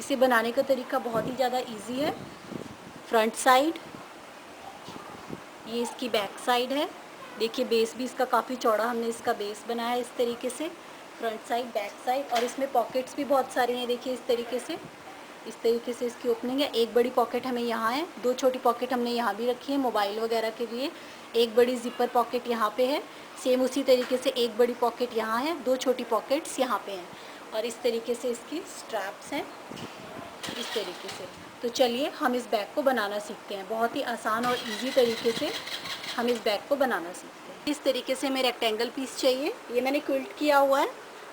इसे बनाने का तरीका बहुत ही ज़्यादा इजी है। फ्रंट साइड, ये इसकी बैक साइड है। देखिए बेस भी इसका काफ़ी चौड़ा हमने इसका बेस बनाया है इस तरीके से। फ्रंट साइड, बैक साइड, और इसमें पॉकेट्स भी बहुत सारे हैं। देखिए इस तरीके से इसकी ओपनिंग है। एक बड़ी पॉकेट हमें यहाँ है, 2 छोटी पॉकेट हमने यहाँ भी रखी है मोबाइल वगैरह के लिए। एक बड़ी ज़िपर पॉकेट यहाँ पे है। सेम उसी तरीके से एक बड़ी पॉकेट यहाँ है, 2 छोटी पॉकेट्स यहाँ पे हैं, और इस तरीके से इसकी स्ट्रैप्स हैं, इस तरीके से। तो चलिए हम इस बैग को बनाना सीखते हैं। बहुत ही आसान और इजी तरीके से हम इस बैग को बनाना सीखते हैं। इस तरीके से हमें रेक्टेंगल पीस चाहिए। ये मैंने क्विल्ट किया हुआ है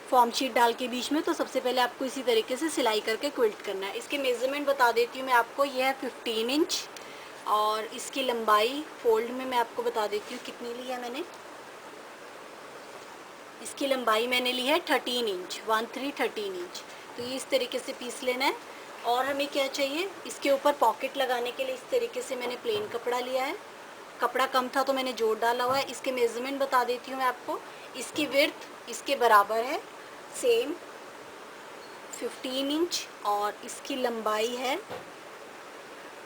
फॉर्म शीट डाल के बीच में। तो सबसे पहले आपको इसी तरीके से सिलाई करके क्विल्ट करना है। इसके मेज़रमेंट बता देती हूँ मैं आपको। ये है 15 इंच, और इसकी लंबाई फोल्ड में मैं आपको बता देती हूँ कितनी ली है मैंने। इसकी लंबाई मैंने ली है 13 इंच, 13 इंच। तो ये इस तरीके से पीस लेना है। और हमें क्या चाहिए, इसके ऊपर पॉकेट लगाने के लिए इस तरीके से मैंने प्लेन कपड़ा लिया है। कपड़ा कम था तो मैंने जोड़ डाला हुआ है। इसके मेज़रमेंट बता देती हूँ मैं आपको। इसकी विड्थ इसके बराबर है सेम 15 इंच, और इसकी लंबाई है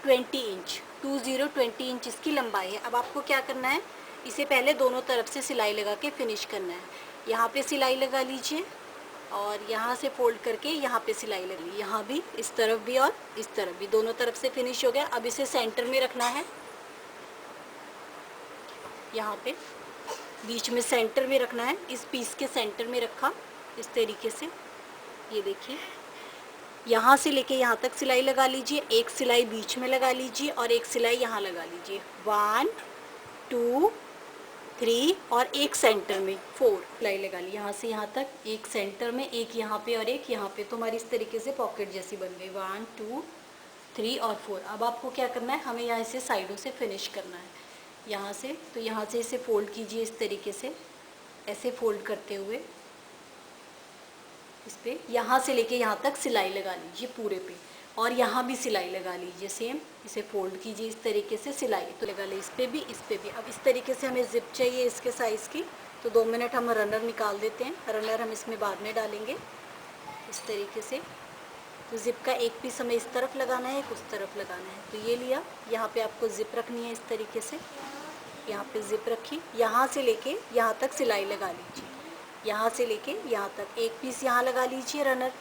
20 इंच, 20 इंच इसकी लंबाई है। अब आपको क्या करना है, इसे पहले दोनों तरफ से सिलाई लगा के फिनिश करना है। यहाँ पे सिलाई लगा लीजिए, और यहाँ से फोल्ड करके यहाँ पे सिलाई लगा ली। यहाँ भी, इस तरफ भी और इस तरफ भी, दोनों तरफ से फिनिश हो गया। अब इसे सेंटर में रखना है, यहाँ पे बीच में सेंटर में रखना है। इस पीस के सेंटर में रखा इस तरीके से। ये देखिए, यहाँ से लेके यहाँ तक सिलाई लगा लीजिए। एक सिलाई बीच में लगा लीजिए और एक सिलाई यहाँ लगा लीजिए। 1 2 3 और एक सेंटर में 4 सिलाई लगा ली। यहाँ से यहाँ तक एक सेंटर में, एक यहाँ पे और एक यहाँ पे। तो हमारी इस तरीके से पॉकेट जैसी बन गई। 1 2 3 और 4। अब आपको क्या करना है, हमें यहाँ से साइडों से फिनिश करना है। यहाँ से, तो यहाँ से इसे फोल्ड कीजिए इस तरीके से, ऐसे फोल्ड करते हुए इस पर यहाँ से लेके यहाँ तक सिलाई लगा लीजिए पूरे पे, और यहाँ भी सिलाई लगा लीजिए सेम। इसे फोल्ड कीजिए इस तरीके से, सिलाई तो लगा ली इस पर भी, इस पर भी। अब इस तरीके से हमें ज़िप चाहिए इसके साइज़ की। तो 2 मिनट हम रनर निकाल देते हैं। रनर हम इसमें बाद में डालेंगे इस तरीके से। तो ज़िप का एक पीस हमें इस तरफ लगाना है, एक उस तरफ लगाना है। तो ये लिया, यहाँ पे आपको ज़िप रखनी है इस तरीके से। यहाँ पे ज़िप रखी, यहाँ से लेके यहाँ तक सिलाई लगा लीजिए। यहाँ से लेके यहाँ तक एक पीस यहाँ लगा लीजिए रनर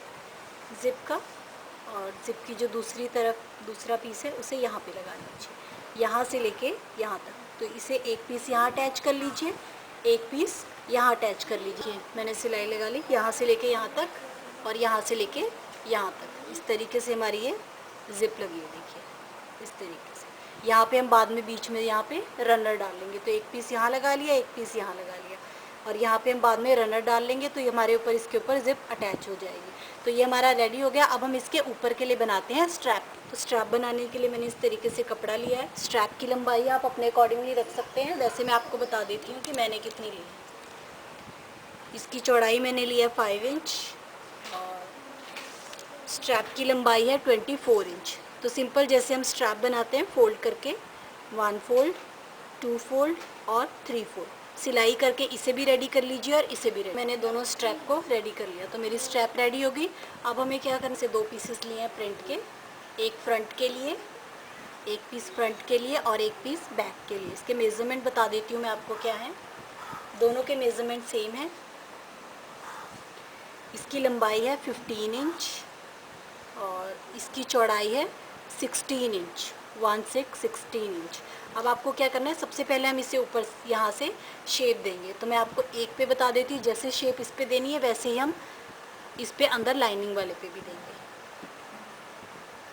ज़िप का, और ज़िप की जो दूसरी तरफ दूसरा पीस है उसे यहाँ पे लगा लीजिए। यहाँ से लेके यहाँ तक, तो इसे एक पीस यहाँ अटैच कर लीजिए, एक पीस यहाँ अटैच कर लीजिए। मैंने सिलाई लगा ली यहाँ से लेके यहाँ तक, और यहाँ से लेके यहाँ तक। इस तरीके से हमारी ये ज़िप लगी है। देखिए इस तरीके से। यहाँ पे हम बाद में बीच में यहाँ पे रनर डाल लेंगे। तो एक पीस यहाँ लगा लिया, एक पीस यहाँ लगा लिया, और यहाँ पे हम बाद में रनर डाल लेंगे। तो ये हमारे ऊपर, इसके ऊपर ज़िप अटैच हो जाएगी। तो ये हमारा रेडी हो गया। अब हम इसके ऊपर के लिए बनाते हैं स्ट्रैप। तो स्ट्रैप बनाने के लिए मैंने इस तरीके से कपड़ा लिया है। स्ट्रैप की लंबाई आप अपने अकॉर्डिंगली रख सकते हैं। वैसे मैं आपको बता देती हूँ कि मैंने कितनी ली है। इसकी चौड़ाई मैंने लिया 5 इंच, और स्ट्रैप की लंबाई है 24 इंच। तो सिंपल जैसे हम स्ट्रैप बनाते हैं, फोल्ड करके 1 फोल्ड, 2 फोल्ड और 3 फोल्ड सिलाई करके इसे भी रेडी कर लीजिए और इसे भी रेडी। मैंने दोनों स्ट्रैप को रेडी कर लिया। तो मेरी स्ट्रैप रेडी होगी। अब हमें क्या करना है, 2 पीसेस लिए हैं प्रिंट के, एक फ्रंट के लिए, एक पीस फ्रंट के लिए और एक पीस बैक के लिए। इसके मेज़रमेंट बता देती हूँ मैं आपको क्या है। दोनों के मेज़रमेंट सेम है। इसकी लंबाई है 15 इंच, और इसकी चौड़ाई है 16 इंच, 16 इंच। अब आपको क्या करना है, सबसे पहले हम इसे ऊपर यहाँ से शेप देंगे। तो मैं आपको एक पे बता देती हूँ, जैसे शेप इस पे देनी है वैसे ही हम इस पे अंदर लाइनिंग वाले पे भी देंगे।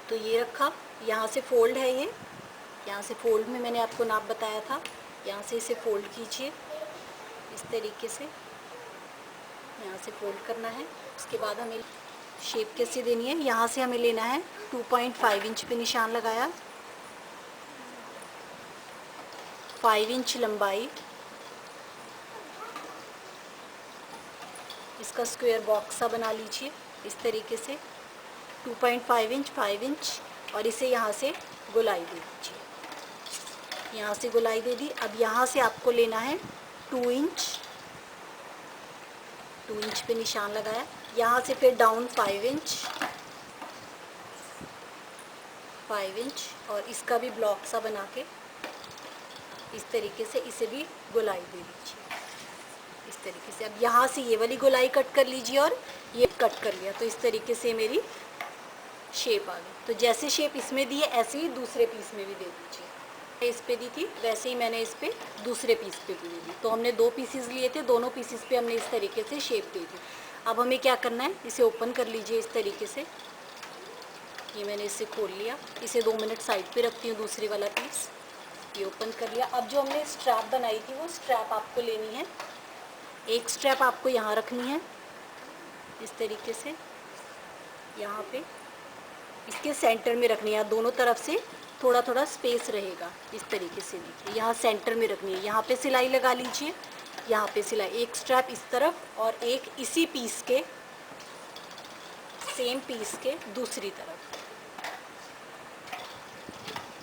तो ये रखा, यहाँ से फोल्ड है ये, यहाँ से फोल्ड में मैंने आपको नाप बताया था। यहाँ से इसे फोल्ड कीजिए इस तरीके से, यहाँ से फोल्ड करना है। उसके बाद हमें शेप कैसे देनी है, यहाँ से हमें लेना है 2.5 इंच पे निशान लगाया, 5 इंच लंबाई, इसका स्क्वायर बॉक्स सा बना लीजिए इस तरीके से। 2.5 इंच, 5 इंच, और इसे यहाँ से गोलाई दे दीजिए। यहाँ से गोलाई दे दी। अब यहाँ से आपको लेना है 2 इंच, 2 इंच पे निशान लगाया। यहाँ से फिर डाउन 5 इंच, 5 इंच, और इसका भी ब्लॉक सा बना के इस तरीके से इसे भी गोलाई दे दीजिए इस तरीके से। अब यहाँ से ये वाली गोलाई कट कर लीजिए और ये कट कर लिया, तो इस तरीके से मेरी शेप आ गई। तो जैसे शेप इसमें दी है ऐसे ही दूसरे पीस में भी दे दीजिए। इस पे दी थी वैसे ही मैंने इस पे दूसरे पीस पे भी दे दी। तो हमने 2 पीसेस लिए थे, दोनों पीसेस पे हमने इस तरीके से शेप दे दी। अब हमें क्या करना है, इसे ओपन कर लीजिए इस तरीके से। ये मैंने इसे खोल लिया, इसे 2 मिनट साइड पे रखती हूँ दूसरी वाला पीस। ये ओपन कर लिया। अब जो हमने स्ट्रैप बनाई थी वो स्ट्रैप आपको लेनी है। एक स्ट्रैप आपको यहाँ रखनी है इस तरीके से, यहाँ पे इसके सेंटर में रखनी है। दोनों तरफ से थोड़ा थोड़ा स्पेस रहेगा इस तरीके से, देखिए यहाँ सेंटर में रखनी है। यहाँ पे सिलाई लगा लीजिए, यहाँ पे सिलाई, एक स्ट्रैप इस तरफ और एक इसी पीस के, सेम पीस के दूसरी तरफ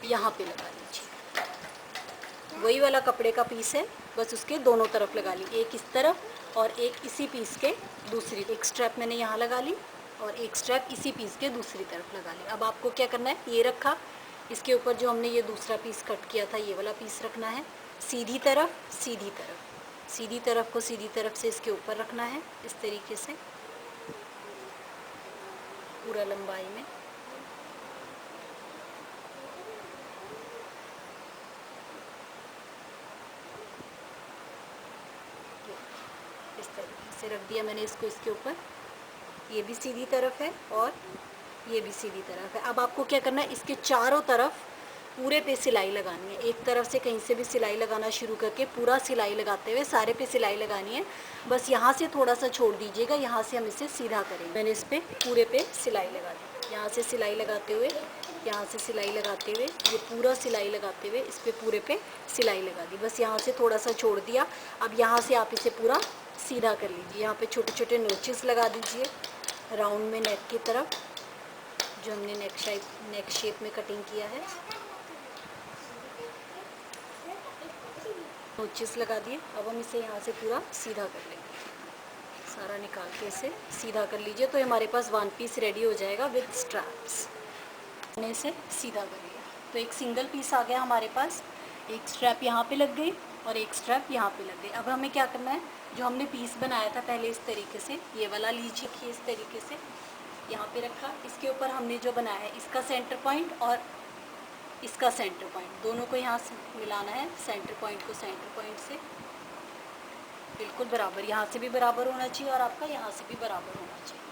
यहाँ पे लगा लीजिए। वही वाला कपड़े का पीस है, बस उसके दोनों तरफ लगा ली, एक इस तरफ और एक इसी पीस के दूसरी। एक स्ट्रैप मैंने यहाँ लगा ली और एक स्ट्रैप इसी पीस के दूसरी तरफ लगा ली। अब आपको क्या करना है, ये रखा, इसके ऊपर जो हमने ये दूसरा पीस कट किया था ये वाला पीस रखना है। सीधी तरफ सीधी तरफ, सीधी तरफ को सीधी तरफ से इसके ऊपर रखना है इस तरीके से पूरा लंबाई में। इस तरीके से रख दिया मैंने इसको इसके ऊपर। ये भी सीधी तरफ है और ये भी सीधी तरफ है। अब आपको क्या करना है, इसके चारों तरफ पूरे पे सिलाई लगानी है। एक तरफ से कहीं से भी सिलाई लगाना शुरू करके पूरा सिलाई लगाते हुए सारे पे सिलाई लगानी है। बस यहाँ से थोड़ा सा छोड़ दीजिएगा, यहाँ से हम इसे सीधा करेंगे। मैंने इस पर पूरे पे सिलाई लगा दी, यहाँ से सिलाई लगाते हुए, यहाँ से सिलाई लगाते हुए, ये पूरा सिलाई लगाते हुए इस पर पूरे पे सिलाई लगा दी। बस यहाँ से थोड़ा सा छोड़ दिया। अब यहाँ से आप इसे पूरा सीधा कर लीजिए। यहाँ पे छोटे छोटे नोचेस लगा दीजिए राउंड में नेक की तरफ, जो हमने नेक शेप में कटिंग किया है। नोचेस लगा दिए। अब हम इसे यहाँ से पूरा सीधा कर लेंगे, सारा निकाल के इसे सीधा कर लीजिए। तो हमारे पास 1 पीस रेडी हो जाएगा विद स्ट्रैप्स। मैंने इसे सीधा कर लिया तो एक सिंगल पीस आ गया हमारे पास। एक स्ट्रैप यहाँ पे लग गई और एक स्ट्रैप यहाँ पे लग गई। अब हमें क्या करना है, जो हमने पीस बनाया था पहले इस तरीके से, ये वाला लीजिए कि इस तरीके से यहाँ पे रखा। इसके ऊपर हमने जो बनाया है इसका सेंटर पॉइंट और इसका सेंटर पॉइंट, दोनों को यहाँ से मिलाना है। सेंटर पॉइंट को सेंटर पॉइंट से बिल्कुल बराबर, यहाँ से भी बराबर होना चाहिए और आपका यहाँ से भी बराबर होना चाहिए।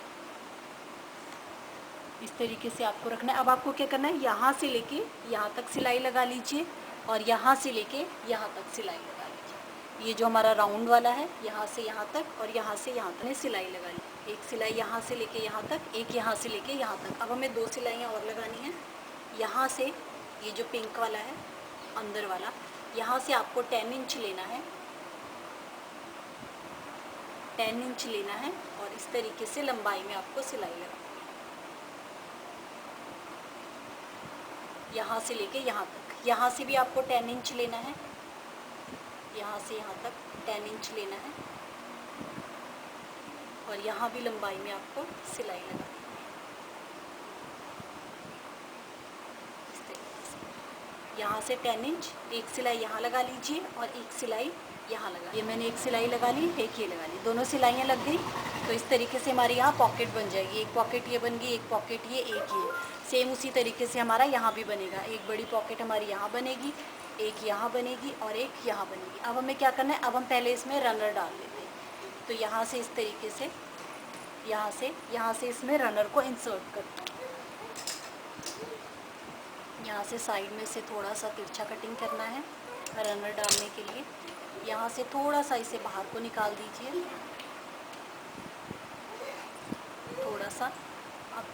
इस तरीके से आपको रखना है। अब आपको क्या करना है, यहाँ से लेके यहाँ तक सिलाई लगा लीजिए और यहाँ से लेके यहाँ तक सिलाई लगा लीजिए। ये जो हमारा राउंड वाला है, यहाँ से यहाँ तक और यहाँ से यहाँ तक सिलाई लगा ली। एक सिलाई यहाँ से लेके यहाँ तक, एक यहाँ से लेके यहाँ तक। अब हमें 2 सिलाइयाँ और लगानी हैं। यहाँ से ये जो पिंक वाला है अंदर वाला, यहाँ से आपको 10 इंच लेना है, 10 इंच लेना है और इस तरीके से लंबाई में आपको सिलाई लगानी है। यहाँ से लेके यहाँ तक, यहाँ से भी आपको 10 इंच लेना है, यहाँ से यहाँ तक 10 इंच लेना है और यहाँ भी लंबाई में आपको सिलाई लगानी है। इस तरीके से यहाँ से 10 इंच, एक सिलाई यहाँ लगा लीजिए और एक सिलाई यहाँ लगा। ये मैंने एक सिलाई लगा ली, एक ये लगा ली, दोनों सिलाइयाँ लग गई। तो इस तरीके से हमारे यहाँ पॉकेट बन जाएगी। एक पॉकेट ये बन गई, एक पॉकेट ये, एक ये। सेम उसी तरीके से हमारा यहाँ भी बनेगा। एक बड़ी पॉकेट हमारी यहाँ बनेगी, एक यहाँ बनेगी और एक यहाँ बनेगी। अब हमें क्या करना है, अब हम पहले इसमें रनर डाल लेते हैं। तो यहाँ से इस तरीके से यहाँ से इसमें रनर को इंसर्ट करते हैं। यहाँ से साइड में से थोड़ा सा तिरछा कटिंग करना है रनर डालने के लिए। यहाँ से थोड़ा सा इसे बाहर को निकाल दीजिए, थोड़ा सा। अब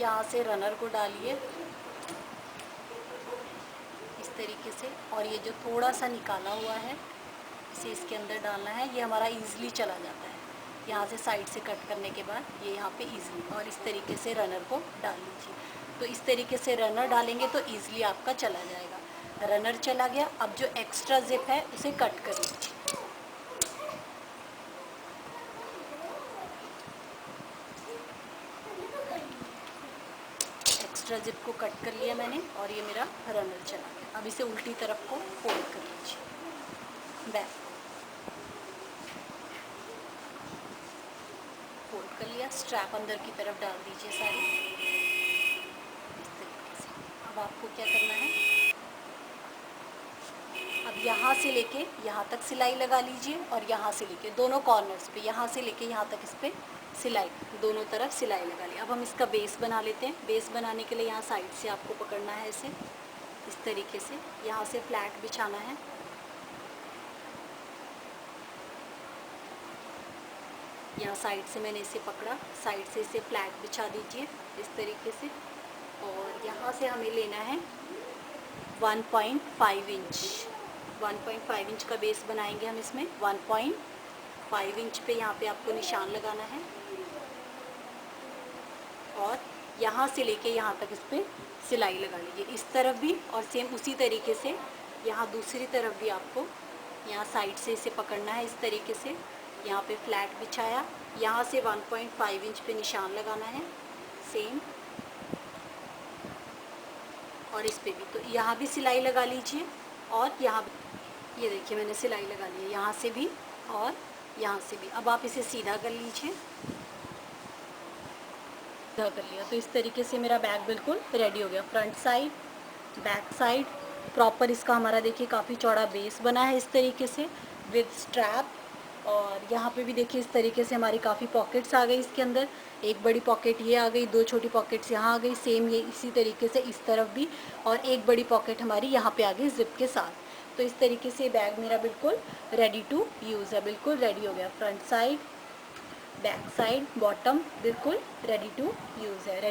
यहाँ से रनर को डालिए इस तरीके से और ये जो थोड़ा सा निकाला हुआ है इसे इसके अंदर डालना है। ये हमारा ईज़िली चला जाता है। यहाँ से साइड से कट करने के बाद ये यहाँ पे ईज़िली, और इस तरीके से रनर को डाल लीजिए। तो इस तरीके से रनर डालेंगे तो ईज़िली आपका चला जाएगा। रनर चला गया। अब जो एक्स्ट्रा जिप है उसे कट कर लीजिए। एक्स्ट्रा एक्स्ट्रा जिप को कट कर लिया मैंने और ये मेरा रनर चला गया। अब इसे उल्टी तरफ को फोल्ड कर लीजिए, बैक फोल्ड कर लिया। स्ट्रैप अंदर की तरफ डाल दीजिए सारी इस तरीके से। अब आपको क्या करना है, अब यहाँ से लेके यहाँ तक सिलाई लगा लीजिए और यहाँ से लेके दोनों कॉर्नर्स पे, यहाँ से लेके यहाँ तक इस पर सिलाई, दोनों तरफ सिलाई लगा ली। अब हम इसका बेस बना लेते हैं। बेस बनाने के लिए यहाँ साइड से आपको पकड़ना है इसे इस तरीके से, यहाँ से फ्लैट बिछाना है। यहाँ साइड से मैंने इसे पकड़ा, साइड से इसे फ्लैट बिछा दीजिए इस तरीके से। और यहाँ से हमें लेना है 1.5 इंच, 1.5 इंच का बेस बनाएंगे हम इसमें। 1.5 इंच पे यहाँ पे आपको निशान लगाना है और यहाँ से लेके यहाँ तक इस पर सिलाई लगा लीजिए, इस तरफ भी। और सेम उसी तरीके से यहाँ दूसरी तरफ भी आपको यहाँ साइड से इसे पकड़ना है इस तरीके से। यहाँ पे फ्लैट बिछाया, यहाँ से 1.5 इंच पे निशान लगाना है सेम, और इस पे भी। तो यहाँ भी सिलाई लगा लीजिए और यहाँ भी, ये देखिए मैंने सिलाई लगा ली है यहाँ से भी और यहाँ से भी। अब आप इसे सीधा कर लीजिए, सीधा कर लिया तो इस तरीके से मेरा बैग बिल्कुल रेडी हो गया। Front side, back side proper इसका हमारा देखिए काफ़ी चौड़ा बेस बना है इस तरीके से विद स्ट्रैप। और यहाँ पे भी देखिए इस तरीके से हमारी काफ़ी पॉकेट्स आ गई इसके अंदर। एक बड़ी पॉकेट ये आ गई, 2 छोटी पॉकेट्स यहाँ आ गई, सेम ये इसी तरीके से इस तरफ भी, और एक बड़ी पॉकेट हमारी यहाँ पे आ गई जिप के साथ। तो इस तरीके से बैग मेरा बिल्कुल रेडी टू यूज़ है, बिल्कुल रेडी हो गया। Front side, back side, bottom बिल्कुल रेडी टू यूज़ है।